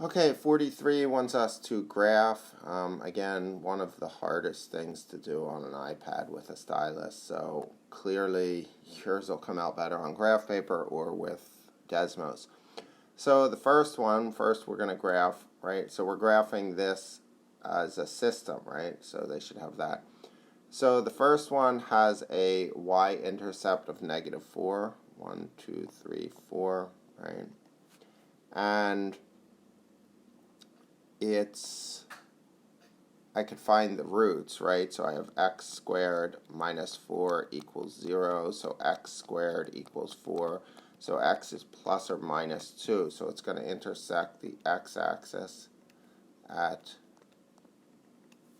Okay, 43 wants us to graph. Again, one of the hardest things to do on an iPad with a stylus. So clearly, yours will come out better on graph paper or with Desmos. So the first one, we're going to graph, right? So we're graphing this as a system, right? So they should have that. So the first one has a y-intercept of -4. 1, 2, 3, 4, right? And I could find the roots, right? So I have x squared minus 4 equals 0, so x squared equals 4. So x is plus or minus 2, so it's going to intersect the x-axis at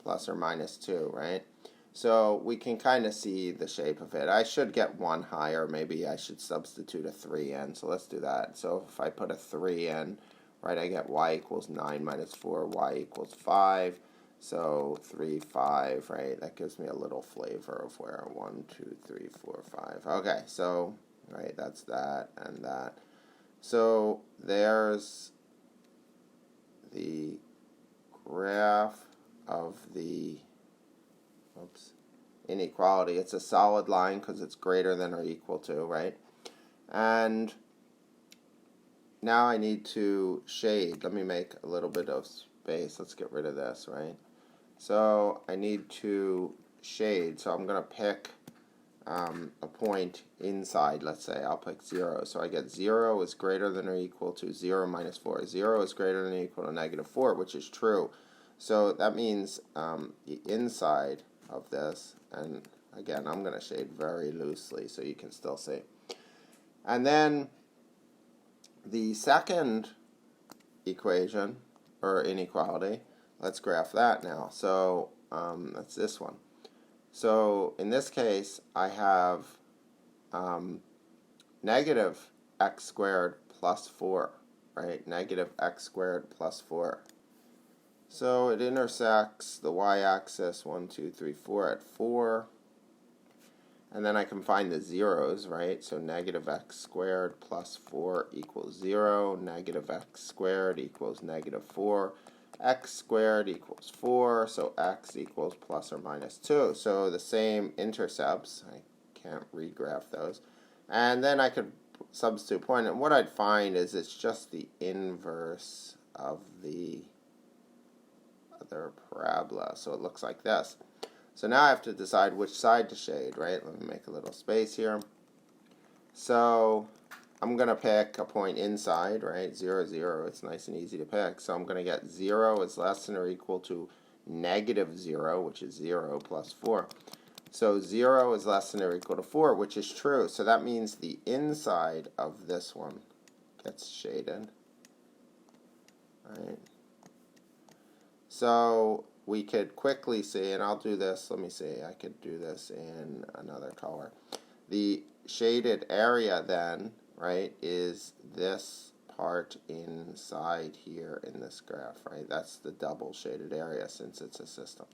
plus or minus 2, right? So we can kind of see the shape of it. I should get one higher. Maybe I should substitute a 3 in, so let's do that. So if I put a 3 in, right, I get y equals 9 minus 4, y equals 5. So 3, 5, right? That gives me a little flavor of where 1, 2, 3, 4, 5. Okay, so, right, that's that and that. So there's the graph of the inequality. It's a solid line because it's greater than or equal to, right? And now I need to shade. Let me make a little bit of space. Let's get rid of this, right? So I need to shade. So I'm going to pick a point inside, let's say. I'll pick 0. So I get 0 is greater than or equal to 0 minus 4. 0 is greater than or equal to -4, which is true. So that means the inside of this, and again, I'm going to shade very loosely so you can still see. And then the second equation, or inequality, let's graph that now. So that's this one. So in this case, I have negative x squared plus 4, right? Negative x squared plus 4. So it intersects the y-axis 1, 2, 3, 4 at 4. And then I can find the zeros, right? So negative x squared plus 4 equals 0. Negative x squared equals -4. X squared equals 4. So x equals plus or minus 2. So the same intercepts. I can't regraph those. And then I could substitute point. And what I'd find is it's just the inverse of the other parabola. So it looks like this. So now I have to decide which side to shade, right? Let me make a little space here. So I'm going to pick a point inside, right? 0, 0. It's nice and easy to pick. So I'm going to get 0 is less than or equal to -0, which is 0 plus 4. So 0 is less than or equal to 4, which is true. So that means the inside of this one gets shaded, right? So we could quickly see, and I'll do this, let me see, I could do this in another color. The shaded area then, right, is this part inside here in this graph, right? That's the double shaded area since it's a system.